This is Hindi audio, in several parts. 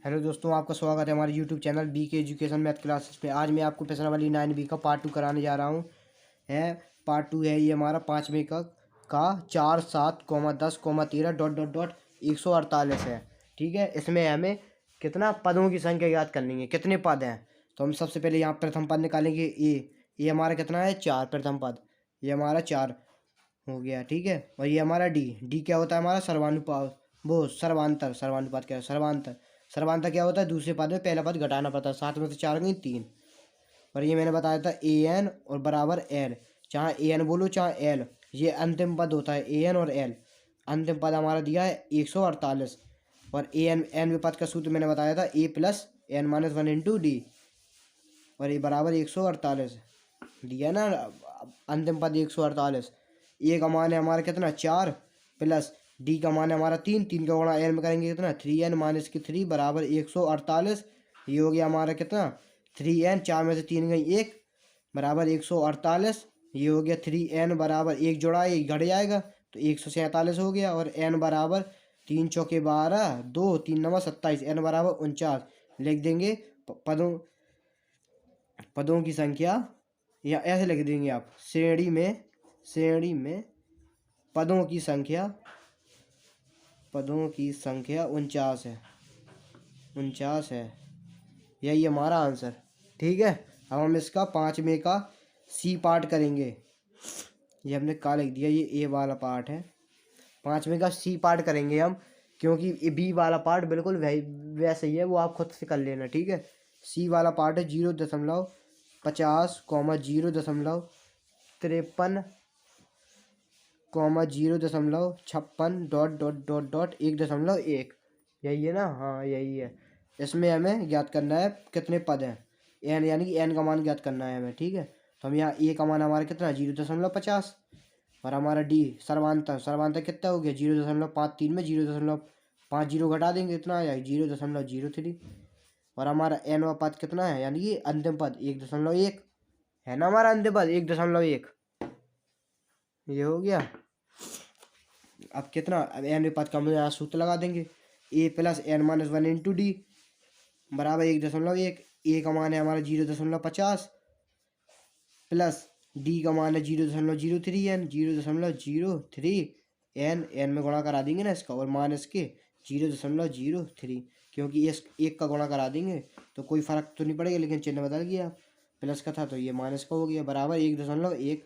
हेलो दोस्तों, आपका स्वागत है हमारे यूट्यूब चैनल बी के एजुकेशन मैथ क्लासेस पे। आज मैं आपको प्रश्नावली 9B का पार्ट 2 कराने जा रहा हूँ। पार्ट 2 है ये हमारा 5वें का 4 7 10 13 डॉट डॉट डॉट 148 है। ठीक है, इसमें हमें कितना पदों की संख्या याद करनी है, कितने पद हैं। तो हम सबसे पहले यहाँ प्रथम पद निकालेंगे। ये हमारा कितना है, 4। प्रथम पद ये हमारा 4 हो गया। ठीक है, और ये हमारा डी क्या होता है, हमारा सर्वानुपात, वो सर्वांतर। सर्वानुपात क्या है, सर्वांतर। सर्वांतर क्या होता है, दूसरे पद में पहला पद घटाना पड़ता है। 7 में से 4 गई 3। और ये मैंने बताया था ए एन और बराबर एल। चाहे ए एन बोलो चाहे एल, ये अंतिम पद होता है। ए एन और एल अंतिम पद हमारा दिया है 148। और ए एन एन पद का सूत्र मैंने बताया था a plus n minus 1 into d. और ये बराबर 148 दिया ना, अंतिम पद 148। ए का मान है हमारा कितना, 4 प्लस डी का मान है हमारा 3। 3 का गुणा एन में करेंगे कितना, 3n माइनस की 3 बराबर 148। ये हो गया हमारा कितना, 3n। 4 में से 3 गई 1 बराबर 148। ये हो गया 3n बराबर 1 जोड़ा 1 घट जाएगा तो 147 हो गया। और n बराबर 3 चौके 12, 2 3 नवा 27, n बराबर 49 लिख देंगे। पदों की संख्या, या ऐसे लिख देंगे आप, श्रेणी में पदों की संख्या 49 है। 49 है, यही हमारा आंसर। ठीक है, अब हम इसका 5वें का सी पार्ट करेंगे। ये हमने का लिख दिया, ये ए वाला पार्ट है। 5वें का सी पार्ट करेंगे हम, क्योंकि ये बी वाला पार्ट बिल्कुल वैसे ही है, वो आप खुद से कर लेना। ठीक है, सी वाला पार्ट है 0.50, 0.53, 0.56 डॉट डॉट डॉट डॉट 1.1। यही है ना, हाँ यही है। इसमें हमें ज्ञात करना है कितने पद हैं, एन, यानी कि एन का मान ज्ञात करना है हमें। ठीक है, तो हम यहाँ ए का मान हमारा कितना, 0.50। और हमारा डी सर्वांतर कितना हो गया, 0.53 में 0.50 घटा देंगे, इतना आ जाएगा 0.03। और हमारा एन वा पद कितना है, यानी कि अंतिम पद 1.1 है ना, हमारा अंतिम पद 1.1। ये हो गया। अब कितना, अब एन पद का हम सूत्र लगा देंगे, a plus n minus 1 into d बराबर 1.1। ए का मान है हमारा 0.50 प्लस डी का मान है 0.03 0.03 एन में गुणा करा देंगे ना इसका, और माइनस के 0.03, क्योंकि इस एक का गुणा करा देंगे तो कोई फर्क तो नहीं पड़ेगा, लेकिन चिन्ह बदल गया। प्लस का था तो ये माइनस का हो गया, बराबर 1.1।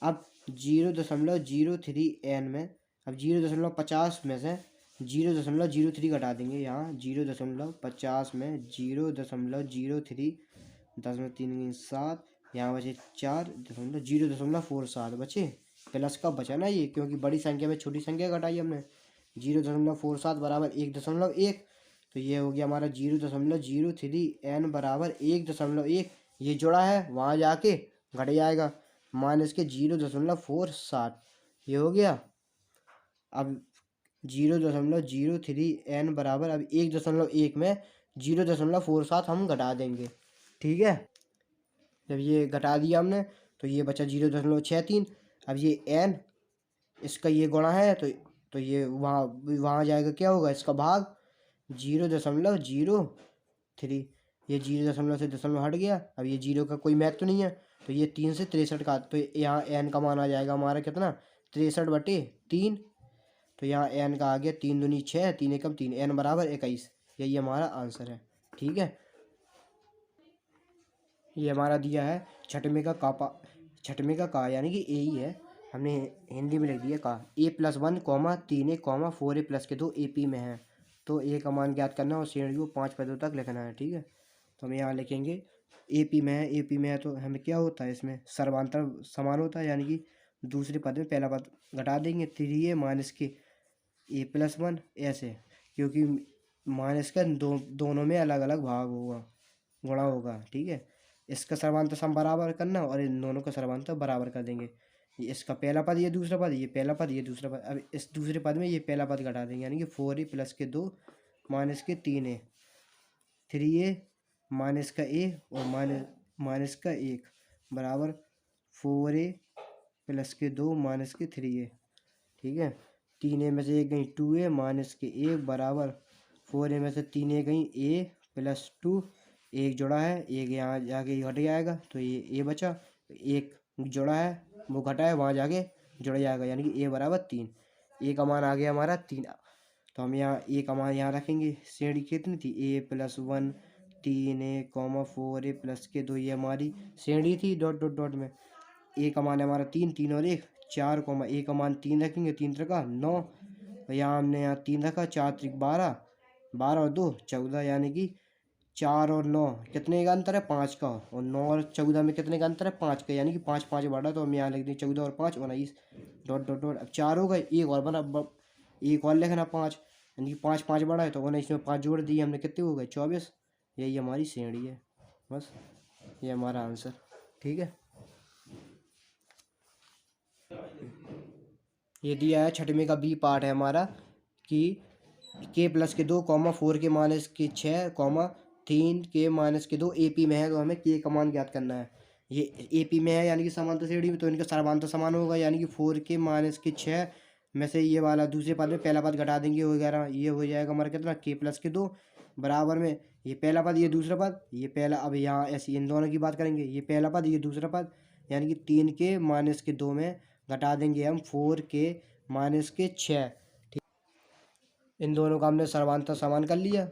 अब 0.03 एन में, अब 0.50 में से 0.03 घटा देंगे। यहाँ 0.50 में 0.03, 10 में 3 7, यहाँ बचे 4, 0.47 बचे। प्लस का बचा ना ये, क्योंकि बड़ी संख्या में छोटी संख्या घटाई हमने। 0.47 बराबर 1.1। तो ये हो गया हमारा 0.03 एन बराबर 1.1। ये जुड़ा है, वहाँ जाके घट जाएगा माइनस के 0.47। ये हो गया। अब 0.03 एन बराबर, अब 1.1 में 0.47 हम घटा देंगे। ठीक है, जब ये घटा दिया हमने तो ये बचा 0.63। अब ये एन, इसका ये गुणा है तो ये वहाँ जाएगा, क्या होगा इसका भाग 0.03। ये 0 से दशमलव हट गया। अब ये 0 का कोई मैथ तो नहीं है, तो ये 3 से 63 का, तो यहाँ एन का मान आ जाएगा हमारा कितना, 63/3। तो यहाँ एन का आ गया 3 दूनी 6, 3 एकम 3, एन बराबर 21। यही हमारा आंसर है। ठीक है, ये हमारा दिया है छठवें का यानी कि ए ही है, हमने हिंदी में लिख दिया का। A+1, 3 A, 4 A प्लस के 2 AP में है, तो ए का मान ज्ञात करना और श्रेणी को 5 पदों तक लिखना है। ठीक है, तो हम यहाँ लिखेंगे AP में है तो हमें क्या होता है, इसमें सर्वांतर समान होता है, यानी कि दूसरे पद में पहला पद घटा देंगे। 3A माइनस के A+1 ऐसे, क्योंकि माइनस का दोनों में अलग अलग भाग होगा, गुणा होगा। ठीक है, इसका सर्वांतर सम बराबर करना और इन दोनों का सर्वांतर बराबर कर देंगे। ये इसका पहला पद, ये दूसरा पद, ये पहला पद, ये दूसरा पद। अब इस दूसरे पद में ये पहला पद घटा देंगे, यानी कि 4A प्लस के 2 माइनस के 3A, 3A माइनस का A और माइनस का 1 बराबर 4A प्लस के 2 माइनस के 3A। ठीक है, 3A में से 1 गई 2A माइनस के 1 बराबर 4 में से 3 ए गई, a+2, एक जुड़ा है, एक यहाँ जाके घट जाएगा तो ये ए बचा, एक जुड़ा है वो घटा है वहाँ जाके जुड़ जाएगा, यानी कि ए बराबर 3। ए का मान आ गया हमारा 3। तो हम यहाँ ए का मान यहाँ रखेंगे। श्रेणी कितनी थी, a+1 3a,4a+2, ये हमारी श्रेणी थी डॉट डॉट डॉट में। ए का मान है हमारा 3, 3 और 1 4, ए का मान 3 रखेंगे, 3 त्रिका 9, तो यहाँ हमने यहाँ 3 रखा, 4 त्रिक 12, 12 और 2 14, यानी कि 4 और 9 कितने का अंतर है, 5 का, और 9 और 14 में कितने का अंतर है, 5 का, यानी कि 5 5 बढ़ा, तो हम यहाँ लिख दें 14 और 5 19 डॉट डॉट डॉट। अब 4 हो गए, एक और बना, एक और लिखना 5, यानी कि 5 5 बढ़ा है तो 19 में 5 जोड़ दिए हमने, कितने हो गए 24। यही हमारी श्रेणी है, बस ये हमारा आंसर। ठीक है, ये दिया है छठवें का बी पार्ट है हमारा कि k+2, 4 के माइनस के 6, 3 के माइनस के 2 AP में है, तो हमें k का मान ज्ञात करना है। ये AP में है यानी कि समांतर श्रेणी में, तो इनका सर्वांतर समान होगा, यानी कि 4 के माइनस के 6 में से ये वाला दूसरे पद में पहला पद घटा देंगे, हो 11, ये हो जाएगा हमारा कितना, k+2 बराबर में ये पहला पद ये दूसरा पद, ये पहला, अब यहाँ ऐसी इन दोनों की बात करेंगे, ये पहला पद ये दूसरा पद, यानी कि 3 के माइनस के 2 में घटा देंगे हम 4 के माइनस के 6। ठीक, इन दोनों का हमने सर्वांतर समान कर लिया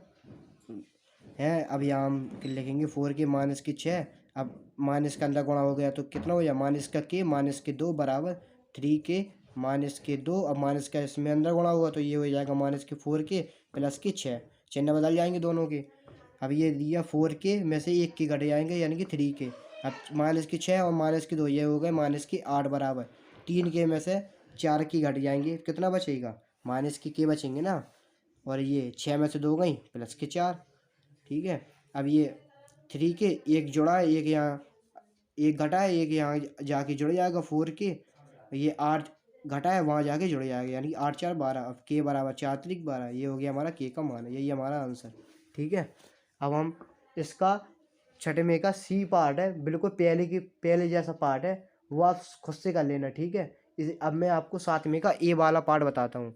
है। अब यहाँ हम लिखेंगे 4 के माइनस के 6, अब माइनस का अंदर गुणा हो गया तो कितना हो जाए, माइनस का के माइनस के 2 बराबर 3 के माइनस के 2, अब माइनस का इसमें अंदर गुणा होगा तो ये हो जाएगा माइनस के 4 के प्लस के 6, चिन्ह बदल जाएंगे दोनों के। अब ये दिया 4 के में से 1 के घट जाएंगे, यानी कि 3 के, अब माइनस के 6 और माइनस के 2 ये हो गए माइनस के 8 बराबर 3 के में से 4 की घट जाएंगे, कितना बचेगा, माइनस के बचेंगे ना, और ये 6 में से 2 गई प्लस के 4। ठीक है, अब ये 3 के एक जुड़ा है, एक यहाँ एक घटा है, एक यहाँ जाके जुड़ जाएगा 4 के, ये 8 घटा है वहाँ जाके जुड़ जाएगा, यानी कि 8 4 12, अब के बराबर 4 त्रिक 12, ये हो गया हमारा के का मान है, यही हमारा आंसर। ठीक है, अब हम इसका छठवें का सी पार्ट है, बिल्कुल पहले जैसा पार्ट है, वो आप खुद से कर लेना। ठीक है, इस अब मैं आपको सातवें का ए वाला पार्ट बताता हूँ।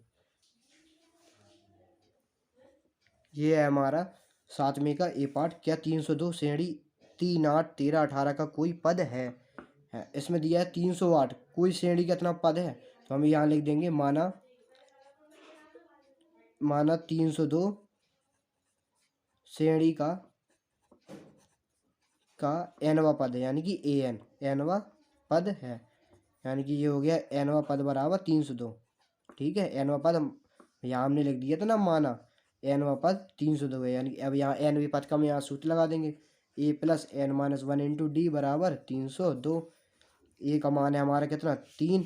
ये है हमारा सातवें का ए पार्ट, क्या 302 श्रेणी 3 8 13 18 का कोई पद है। इसमें दिया है 308, कोई श्रेणी का इतना पद है, तो हम यहाँ लिख देंगे माना 302 श्रेणी का एनवा पद है, यानी कि एनवा पद है, यानी कि ये हो गया एनवा पद बराबर 302। ठीक है, एनवा पद यहाँ हमने लिख दिया था ना, माना एनवा पद 302 है, यानी कि अब यहाँ एनवी पद का हम यहाँ सूत्र लगा देंगे, a+n-1 इंटू डी बराबर 302। ए का मान है हमारा कितना, 3,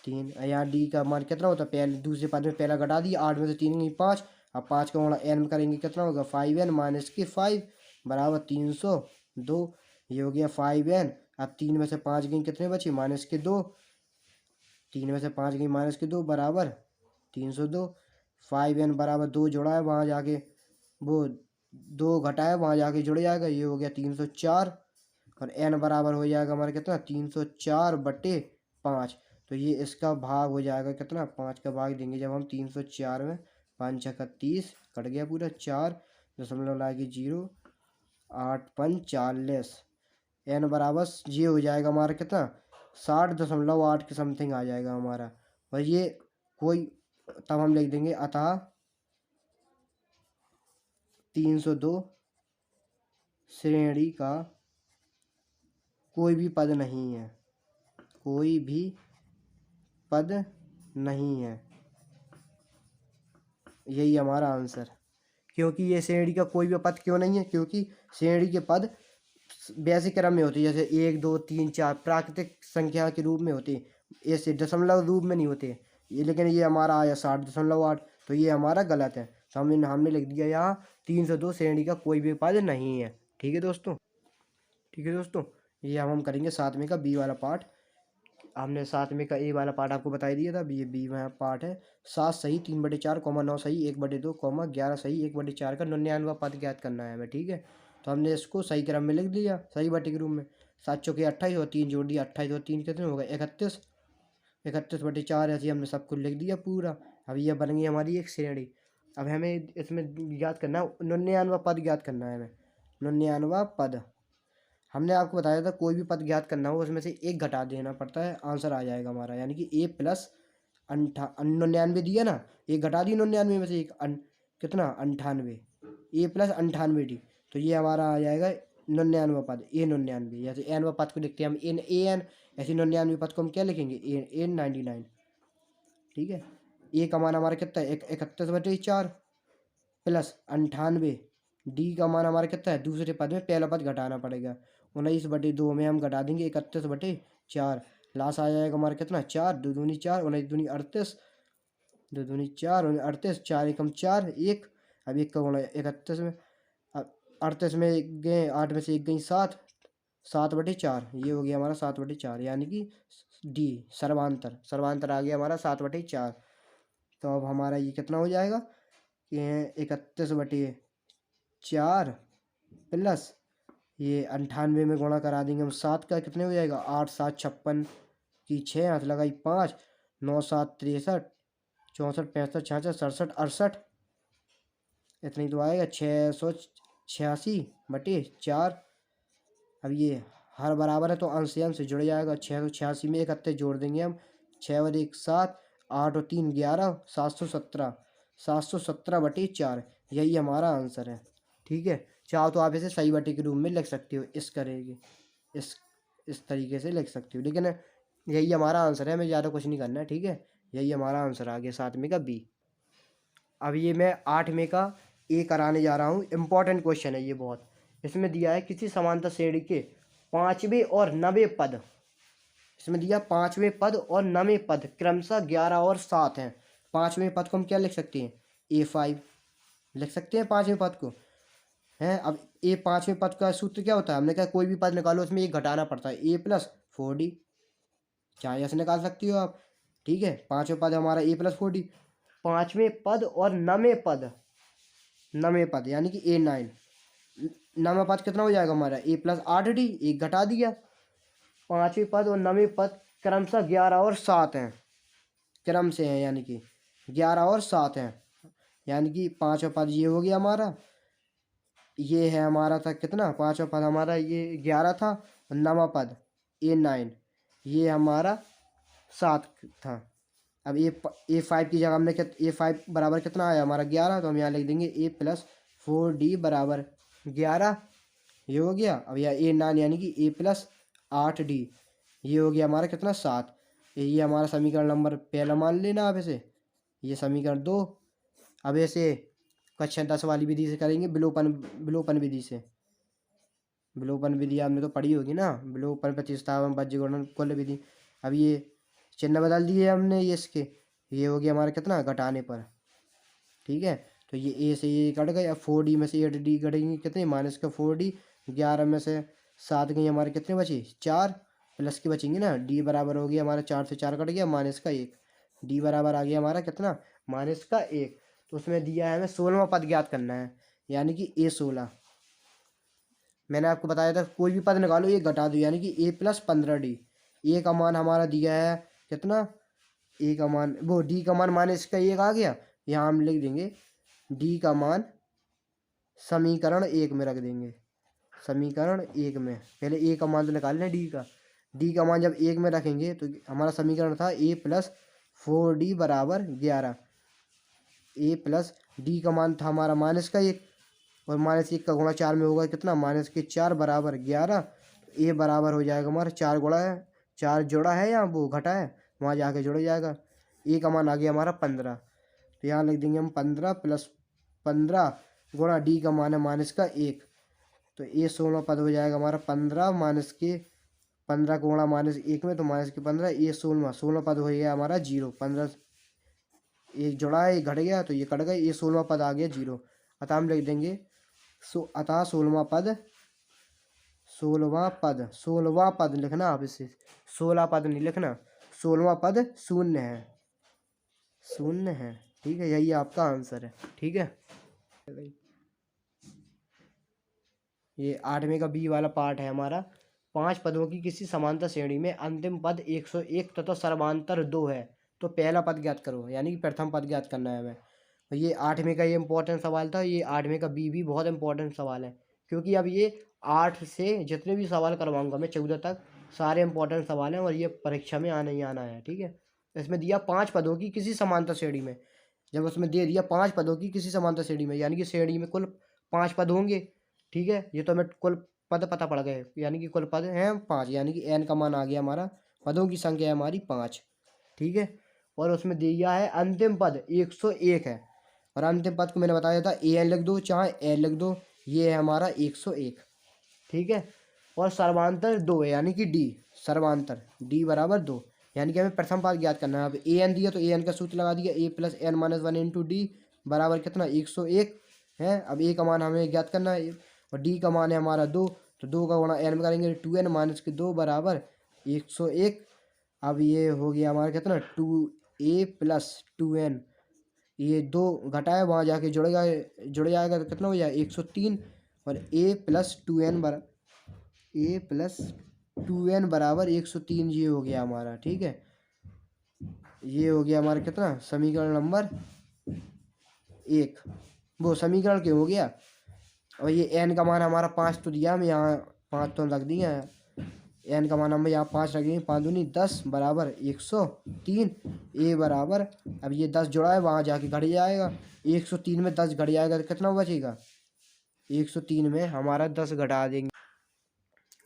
यहाँ डी का मान कितना होता है, पहले दूसरे पद में पहला घटा दिया, 8 में से 3 गई 5, अब 5 का गुणा एन में करेंगे कितना होगा, 5n माइनस के 5 बराबर 302, ये हो गया 5n। अब 3 में से 5 गई कितने बची, माइनस के 2, 3 में से 5 गई माइनस के 2 बराबर 302, 5n बराबर 2 जुड़ा है वहाँ जाके, वो 2 घटा है वहाँ जाके जुड़ जाएगा, ये हो गया 304, और n बराबर हो जाएगा हमारा कितना, 304/5, तो ये इसका भाग हो जाएगा कितना, 5 का भाग देंगे जब हम 304 में, 5 छक्का 30 कट गया पूरा, 4 लाके 0 8 5 40, n बराबर ये हो जाएगा हमारा कितना, 60.8 के समथिंग आ जाएगा हमारा, और ये कोई, तब हम लिख देंगे अतः 302 श्रेणी का कोई भी पद नहीं है, कोई भी पद नहीं है, यही हमारा आंसर। क्योंकि ये श्रेणी का कोई भी पद क्यों नहीं है, क्योंकि श्रेणी के पद वैसे क्रम में होते हैं, जैसे 1 2 3 4 प्राकृतिक संख्या के रूप में होते हैं, ऐसे दशमलव रूप में नहीं होते ये, लेकिन ये हमारा आया 60.8, तो ये हमारा गलत है, तो हमने लिख दिया यहाँ 302 श्रेणी का कोई भी पद नहीं है। ठीक है दोस्तों, ठीक है दोस्तों, ये हम करेंगे सातवें का बी वाला पार्ट। हमने सातवें का ए वाला पार्ट आपको बता दिया था, ये बी वाला पार्ट है। 7 सही 3/4, 9 सही 1/2, 11 सही 1/4 का 99वां पद ज्ञात करना है हमें। ठीक है, तो हमने इसको सही क्रम में लिख दिया, सही बटे के रूप में, 7 चौके 28 और 3 जोड़ दिया, 28 और 3 कितने हो गए 31, 31/4 ऐसे हमने सब कुछ लिख दिया पूरा। अब यह बन गई हमारी एक श्रेणी। अब हमें इसमें ज्ञात करना है 99वां पद ज्ञात करना है हमें। 99वां पद हमने आपको बताया था, कोई भी पद ज्ञात करना हो उसमें से एक घटा देना पड़ता है, आंसर आ जाएगा हमारा। यानी कि ए प्लस 99 दिया ना, एक घटा दी 99 में से एक, कितना 98, ए प्लस 98 डी, तो ये हमारा आ जाएगा 99वां पद, ए 99। जैसे एनवा पद को लिखते हैं हम एन ए एन, ऐसे 99वें पद को हम क्या लिखेंगे, एन 99। ठीक है, ए का मान हमारा कितना है, 31/4 प्लस 98, डी का मान हमारा कितना है, दूसरे पद में पहला पद घटाना पड़ेगा, 19/2 में हम घटा देंगे 31/4, लास्ट आ जाएगा हमारा कितना, 4, 2 दूनी 4, 19 दूनी 38, 2 दूनी 4, 38, 4 एकम 4, 1, अब 1 का गुणा 31 में, अब 38 में गए 8 में से 1 गई 7, 7/4, ये हो गया हमारा 7/4, यानी कि डी सर्वांतर, सर्वांतर आ गया हमारा 7/4। तो अब हमारा ये कितना हो जाएगा, ये 31/4 प्लस ये 98 में गुणा करा देंगे हम 7 का, कितने हो जाएगा, 8 7 56 की 6, हाथ लगाई 5, 9 7 63, 64 65 66 67 68, इतना ही तो आएगा 686/4। अब ये हर बराबर है तो अंश से अंश जुड़ जाएगा, 686 में 31 जोड़ देंगे हम, 6 और 1 7, 8 और 3 11, 717, 717/4, यही हमारा आंसर है। ठीक है, चाहो तो आप इसे सही बटे के रूप में लिख सकते हो, इस करेंगे इस तरीके से लिख सकते हो, लेकिन यही हमारा आंसर है, हमें ज़्यादा कुछ नहीं करना है। ठीक है, यही हमारा आंसर आ गया 7वें का बी। अब ये मैं 8वें का ए कराने जा रहा हूँ, इम्पॉर्टेंट क्वेश्चन है ये बहुत। इसमें दिया है किसी समांतर श्रेणी के 5वें और 9वें पद, इसमें दिया 5वें पद और 9वें पद क्रमशः 11 और 7 हैं। 5वें पद को हम क्या लिख सकते हैं, A5 लिख सकते हैं 5वें पद को, हैं। अब ए 5वें पद का सूत्र क्या होता है, हमने कहा कोई भी पद निकालो उसमें एक घटाना पड़ता है, ए प्लस 4D, चाहे ऐसे निकाल सकती हो आप। ठीक है, 5वें पद हमारा ए प्लस 4D, 5वें पद और 9वें पद, 9वें पद यानी कि A9, 9वां पद कितना हो जाएगा हमारा, ए प्लस 8D, एक घटा दिया। 5वें पद और 9वें पद क्रमशः 11 और 7 हैं, क्रम से हैं, यानी कि 11 और 7 हैं, यानी कि 5वां पद ये हो गया हमारा, ये है हमारा था कितना, 5वां पद हमारा ये 11 था, और 9वां पद A9 ये हमारा 7 था। अब A5 की जगह हमने A5 बराबर कितना आया हमारा 11, तो हम यहाँ लिख देंगे ए प्लस 4D बराबर 11, ये हो गया। अब यह A9 यानी कि ए प्लस 8D, ये हो गया हमारा कितना 7, ये हमारा समीकरण नंबर पहला मान लेना आप इसे, ये समीकरण 2। अब ऐसे कक्षा 10 वाली विधि से करेंगे, विलोपन विधि से। विलोपन विधि आपने तो पढ़ी होगी ना, विलोपन प्रतिस्थापन बज्य गुणन कुल विधि। अब ये चिन्ह बदल दिए हमने, ये इसके, ये हो गया हमारा कितना घटाने पर। ठीक है, तो ये ए से ये कट गए, अब 4D में से 8D कटेंगे, कितने -4D, 11 में से 7 गई हमारे, कितने बचे 4, प्लस के बचेंगे ना, डी बराबर हो गया हमारा 4 से 4 कट गया, -1, डी बराबर आ गया हमारा कितना -1। तो उसमें दिया है हमें 16वां पद ज्ञात करना है, यानी कि A16। मैंने आपको बताया था कोई भी पद निकालो एक घटा दो, यानी कि ए प्लस 15D। ए का मान हमारा दिया है कितना, ए का मान वो डी का मान -1 आ गया, यहाँ हम लिख देंगे डी का मान समीकरण 1 में रख देंगे, समीकरण 1 में पहले ए का मान तो निकाल लें, डी का मान जब 1 में रखेंगे तो हमारा समीकरण था ए प्लस 4D बराबर 11, ए प्लस डी का मान था हमारा -1, और -1 का गुणा 4 में होगा कितना, -4 बराबर 11, ए बराबर हो जाएगा हमारा 4 गुणा है, 4 जोड़ा है या वो घटा है, वहाँ जाके जुड़ जाएगा। ए का मान आ गया हमारा 15, तो यहाँ लिख देंगे हम 15 + 15 गुणा डी का मान है -1, तो A16 पद हो जाएगा हमारा 15 -15 गुणा -1 में, तो -15, A16 पद हो गया हमारा 0, 15 एक जुड़ा है, एक घट गया तो ये कट गया, A16 पद आ गया 0। अतः हम लिख देंगे अतः 16वां पद लिखना, आप इसे 16 पद नहीं लिखना, 16वां पद शून्य है। ठीक है, यही आपका आंसर है। ठीक है, ये 8वें का बी वाला पार्ट है हमारा। 5 पदों की किसी समांतर श्रेणी में अंतिम पद 101 तथा सर्वांतर 2 है, तो पहला पद ज्ञात करो, यानी कि प्रथम पद ज्ञात करना है हमें। और ये 8वें का ये इंपॉर्टेंट सवाल था, ये 8वें का बी भी बहुत इंपॉर्टेंट सवाल है, क्योंकि अब ये 8 से जितने भी सवाल करवाऊंगा मैं 14 तक, सारे इंपॉर्टेंट सवाल हैं और ये परीक्षा में आना ही आना है, ठीक है। इसमें दिया 5 पदों की किसी समांतर श्रेणी में, जब उसमें दे दिया 5 पदों की किसी समांतर श्रेणी में, यानी कि श्रेणी में कुल 5 पद होंगे, ठीक है। ये तो हमें कुल पद पता पड़ गए, यानी कि कुल पद हैं 5, यानी कि एन का मान आ गया हमारा, पदों की संख्या है हमारी 5, ठीक है। और उसमें दिया है अंतिम पद 101 है, और अंतिम पद को मैंने बताया था ए एन लिख दो चाहे एन लिख दो, ये है हमारा 101, ठीक है। और सर्वांतर 2 है, यानी कि डी, सर्वांतर डी बराबर 2, यानी कि हमें प्रथम पद ज्ञात करना है। अब ए एन दिया तो ए एन का सूत्र लगा दिया, a plus n minus 1 into d बराबर कितना 101 है। अब ए का मान हमें ज्ञात करना है और डी का मान है हमारा 2, तो 2 का गुणा एन में करेंगे 2n माइनस के 2 बराबर 101। अब ये हो गया हमारा कितना 2a प्लस 2n, ये 2 घटाए वहाँ जाके जुड़ जाएगा तो कितना हो जाएगा 103, और a प्लस टू एन बराबर 103, ये हो गया हमारा, ठीक है। ये हो गया हमारा कितना समीकरण नंबर 1, वो समीकरण क्यों हो गया। और ये n का मान हमारा 5 तो दिया, हम यहाँ 5 तो रख दिए हैं, n का मान हम यहाँ 5 रख दिए, 5 दूनी 10 बराबर 103, a बराबर, अब ये 10 जुड़ा है वहाँ जाके घट जाएगा, 103 में 10 घट जाएगा तो कितना बचेगा 103 में हमारा 10 घटा देंगे,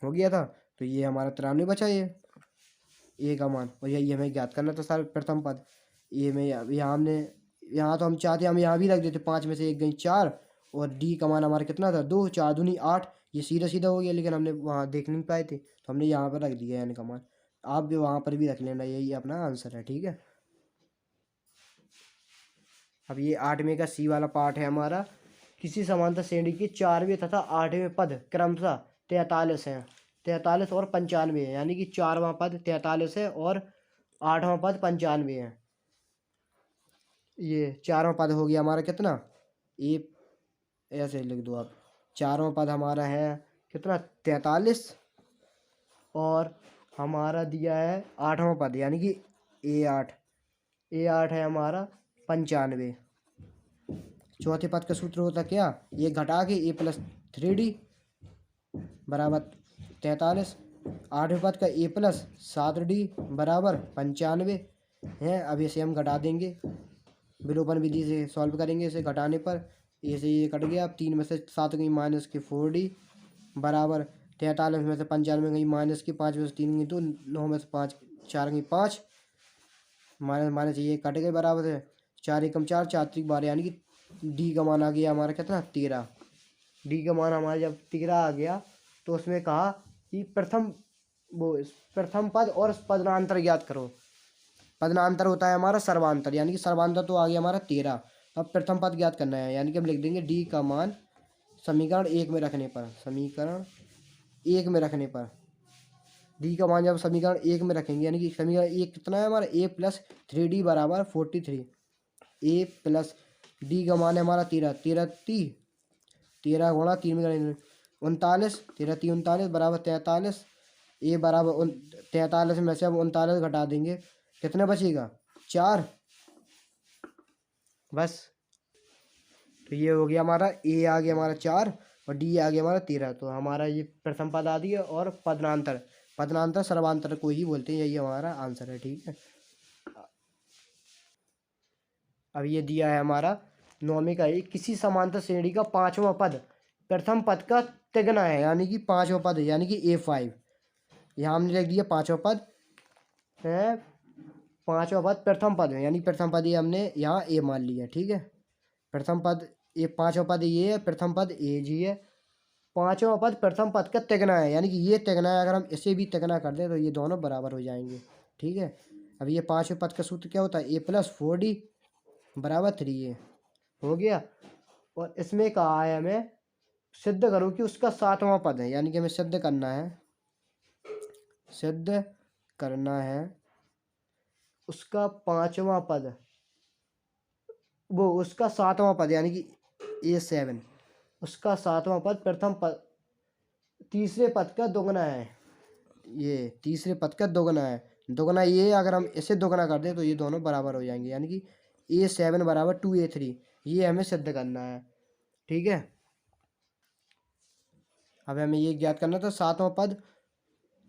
हो गया था, तो ये हमारा 93 बचा ये ए का मान, और यही हमें ज्ञात करना था सारे प्रथम पद। ये में यहाँ हमने, यहाँ तो हम चाहते हम यहाँ भी रख देते, 5 में से 1 गई 4, और डी का मान हमारा कितना था 2, 4 दूनी 8, ये सीधा सीधा हो गया, लेकिन हमने वहाँ देख नहीं पाए थे तो हमने यहाँ पर रख दिया एन का मान, आप भी वहाँ पर भी रख लेना, यही अपना आंसर है, ठीक है। अब ये 8वें का सी वाला पार्ट है हमारा, किसी समांतर श्रेणी के 4वें तथा 8वें पद क्रमशः 43 हैं, 43 और 95 है, यानी कि 4वां पद 43 है और 8वां पद 95 है। ये 4वां पद हो गया हमारा कितना, ये ऐसे लिख दो आप, 4वां पद हमारा है कितना 43, और हमारा दिया है 8वां पद, यानी कि ए8 है हमारा 95। चौथे पद का सूत्र होता क्या, ये घटा के ए प्लस 3d बराबर 43, 8वें पद का ए प्लस 7d बराबर 95 है। अब इसे हम घटा देंगे, विलोपन विधि से सॉल्व करेंगे, इसे घटाने पर ए से ये कट गया, अब 3 में से 7 गई माइनस के 4d बराबर 43 में से 95 गई माइनस की 5 में से 3 गई 2, 9 में से 5 4 गई 5, माइनस माइनस ये कट गए बराबर है 4 एकम 4, 4 त्रिक 12, यानी कि डी का मान आ गया हमारा कितना 13। डी का मान हमारा जब 13 आ गया तो उसमें कहा कि प्रथम पद और पदनांतर ज्ञात करो। पदनांतर होता है हमारा सर्वांतर, यानी कि सर्वांतर तो आ गया हमारा 13, अब प्रथम पद ज्ञात करना है, यानी कि हम लिख देंगे डी का मान समीकरण 1 में रखने पर, डी का मान जब समीकरण 1 में रखेंगे, यानी कि समीकरण 1 कितना है हमारा ए प्लस 3d बराबर 43, ए प्लस डी का मान है हमारा 13 गुणा 3 में 39, 13 3 39 बराबर 43, ए बराबर 43 में से अब 39 घटा देंगे, कितना बचेगा 4, बस। तो ये हो गया हमारा ए आ गया हमारा 4 और डी आ गया हमारा 13, तो हमारा ये प्रथम पद आ दिया, और पदनांतर सर्वांतर को ही बोलते हैं, यही हमारा आंसर है, ठीक है। अब ये दिया है हमारा 9वें का, किसी समांतर श्रेणी का 5वां पद प्रथम पद का तिगुना है, यानी कि 5वां पद यानी कि A5, यहाँ हमने लिख दिया 5वां पद है, 5वां पद प्रथम पद है, यानी प्रथम पद ये हमने यहाँ ए मान लिया, ठीक है। प्रथम पद ये 5वां पद ये है, प्रथम पद ए जी है, 5वां पद प्रथम पद का तिगुना है, यानी कि ये तिगुना है, अगर हम इसे भी तिगुना कर दें तो ये दोनों बराबर हो जाएंगे, ठीक है। अब ये 5वें पद का सूत्र क्या होता है, ए प्लस 4d बराबर 3a, हो गया। और इसमें कहा है हमें सिद्ध करो कि उसका 7वां पद है, यानी कि हमें सिद्ध करना है उसका 5वां पद, वो उसका 7वां पद, यानी कि A7, उसका 7वां पद प्रथम पद तीसरे पद का दोगुना है, ये तीसरे पद का दोगुना है, दोगुना ये अगर हम इसे दोगुना कर दें तो ये दोनों बराबर हो जाएंगे, यानी कि A7 बराबर 2A3, ये हमें सिद्ध करना है, ठीक है। अब हमें ये ज्ञात करना था सातवां पद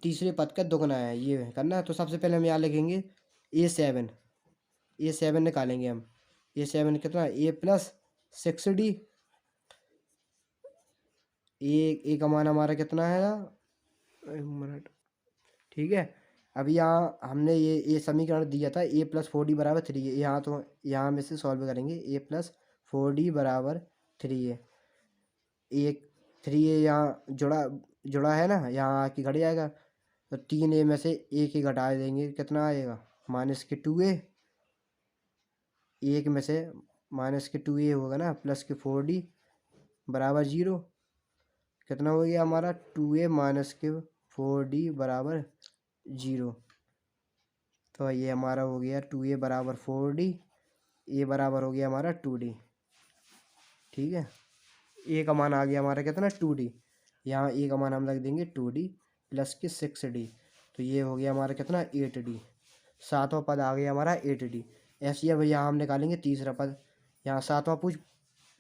तीसरे पद का दुगना है, ये करना है। तो सबसे पहले हम यहाँ लिखेंगे A7, A7 निकालेंगे हम। A7 कितना, A+6D, ए का मान हमारा कितना है, एक मिनट, ठीक है। अब यहाँ हमने ये समीकरण दिया था A+4D = 3 है। यहाँ तो यहाँ में से सॉल्व करेंगे, A+4D = 3 है। एक 3A यहाँ जुड़ा है ना, यहाँ आके घट जाएगा। तो 3A में से एक ही घटा देंगे, कितना आएगा, -2A। एक में से -2A होगा ना, +4D = 0। कितना हो गया हमारा, 2A - 4D = 0। तो ये हमारा हो गया 2A = 4D, A बराबर हो गया हमारा 2D, ठीक है। A का मान आ गया हमारा कितना, 2D। यहाँ A का मान हम रख देंगे 2D + 6D। तो ये हो गया हमारा कितना, 8D। सातवां पद आ गया हमारा 8D। ऐसे ही अब यहाँ हम निकालेंगे तीसरा पद। यहाँ सातवां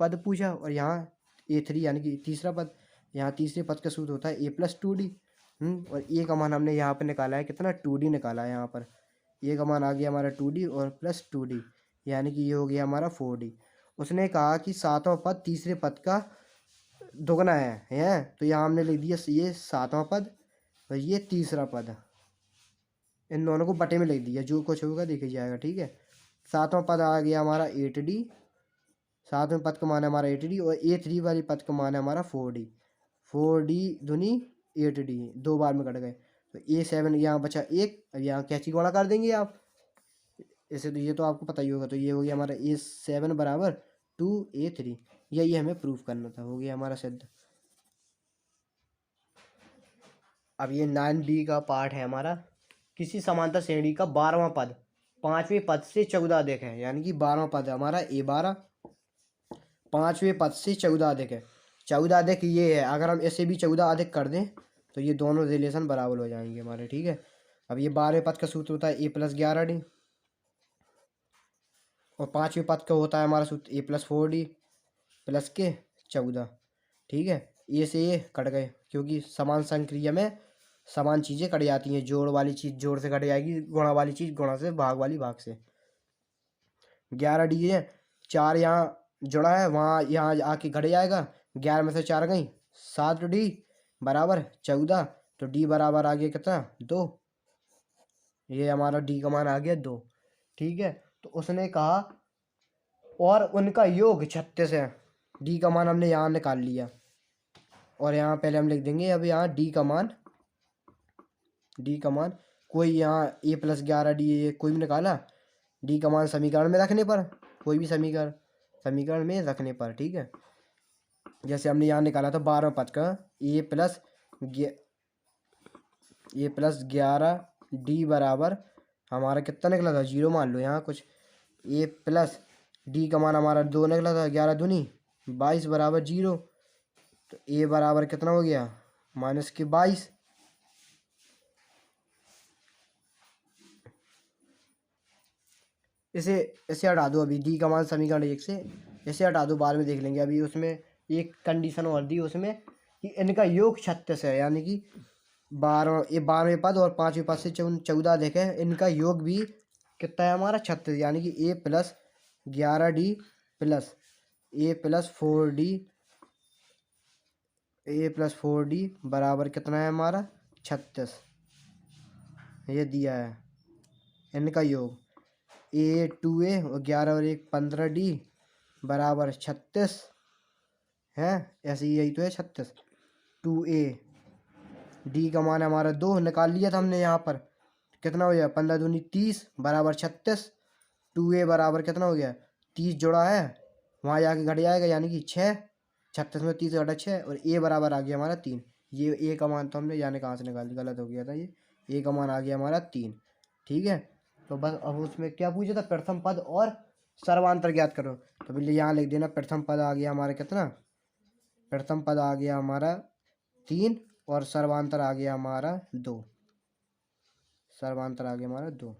पद पूछा और यहाँ A3 यानी कि तीसरा पद। यहाँ तीसरे पद का सूत्र होता है A+2D। और A का मान हमने यहाँ पर निकाला है कितना, 2D निकाला है यहाँ पर। A का मान आ गया हमारा 2D और +2D, यानी कि ये हो गया हमारा 4D। उसने कहा कि सातवां पद तीसरे पद का दुगना है। तो यहाँ हमने लिख दिया ये सातवां पद और ये तीसरा पद, इन दोनों को बटे में लिख दिया, जो कुछ होगा देखा जाएगा, ठीक है। सातवां पद आ गया हमारा 8D, सातवें पद का मान है हमारा 8D, और A3 वाली पद का मान है हमारा 4D। 4D दूनी 8D, दो बार में कट गए। तो A7 यहाँ बचा एक, अब यहाँ कैची गुणा कर देंगे आप ऐसे, तो ये तो आपको पता ही होगा। तो ये हो गया हमारा A7 = 2A3। यही हमें प्रूफ करना था, हो गया हमारा सिद्ध। अब ये 9D का पार्ट है हमारा। किसी समांतर श्रेणी का 12वां पद 5वें पद से 14 अधिक है, यानी कि 12वां पद हमारा A12 5वें पद से 14 अधिक है। 14 अधिक ये है, अगर हम ऐसे भी 14 अधिक कर दें तो ये दोनों रिलेशन बराबर हो जाएंगे हमारे, ठीक है। अब ये 12वें पद का सूत्र होता है A+11D, और 5वें पद का होता है हमारा सूत्र A+4D + 14, ठीक है। ये से ये कट गए, क्योंकि समान संक्रिया में समान चीज़ें कट जाती हैं। जोड़ वाली चीज़ जोड़ से कट जाएगी, गुणा वाली चीज़ गुणा से, भाग वाली भाग से। 11D है, 4 यहाँ जुड़ा है, वहाँ यहाँ आके घट जाएगा। 11 में से 4 गई, 7D = 14। तो D बराबर आ गया कितना, 2। ये हमारा D का मान आ गया 2, ठीक है। तो उसने कहा और उनका योग 36 है। D का मान हमने यहाँ निकाल लिया, और यहाँ पहले हम लिख देंगे अब यहाँ D का मान कोई यहाँ A+11D कोई भी निकाला, D का मान समीकरण में रखने पर, कोई भी समीकरण में रखने पर, ठीक है। जैसे हमने यहाँ निकाला था 12वें पद का A+11D बराबर हमारा कितना निकला था, 0 मान लो यहाँ कुछ। A+D का मान हमारा 2 निकला था, 11 दूनी 22 = 0। तो A बराबर कितना हो गया, -22। इसे हटा दो, अभी D का मान समीकरण 1 से इसे हटा दो, बाद में देख लेंगे। अभी उसमें एक कंडीशन और दी उसमें कि इनका योग 36 है, यानी कि 12वें पद और 5वें पद से 14 देखे, इनका योग भी कितना है हमारा, 36, यानी कि A+11D A+4D बराबर कितना है हमारा, 36। ये दिया है इनका योग। A2A और 11 और 1 15D = 36 है, ऐसे ही, यही तो है 36। 2A D का मान हमारा 2 निकाल लिया था हमने यहाँ पर, कितना हो गया, 15 दूनी 30 = 36। 2A बराबर कितना हो गया, 30 जुड़ा है, वहाँ जाके घट जाएगा, यानी कि 6। 36 में 30 घटा 6, और A बराबर आ गया हमारा 3। ये A का मान तो हमने जाने कहाँ से निकाल दिया, गलत हो गया था ये। A का मान आ गया हमारा 3, ठीक है। तो बस अब उसमें क्या पूछा था, प्रथम पद और सर्वांतर ज्ञात करो। तो पहले यहाँ लिख देना, प्रथम पद आ गया हमारा कितना, प्रथम पद आ गया हमारा 3, और सर्वांतर आ गया हमारा 2, सर्वांतर आ गया हमारा 2।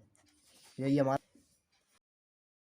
यही हमारा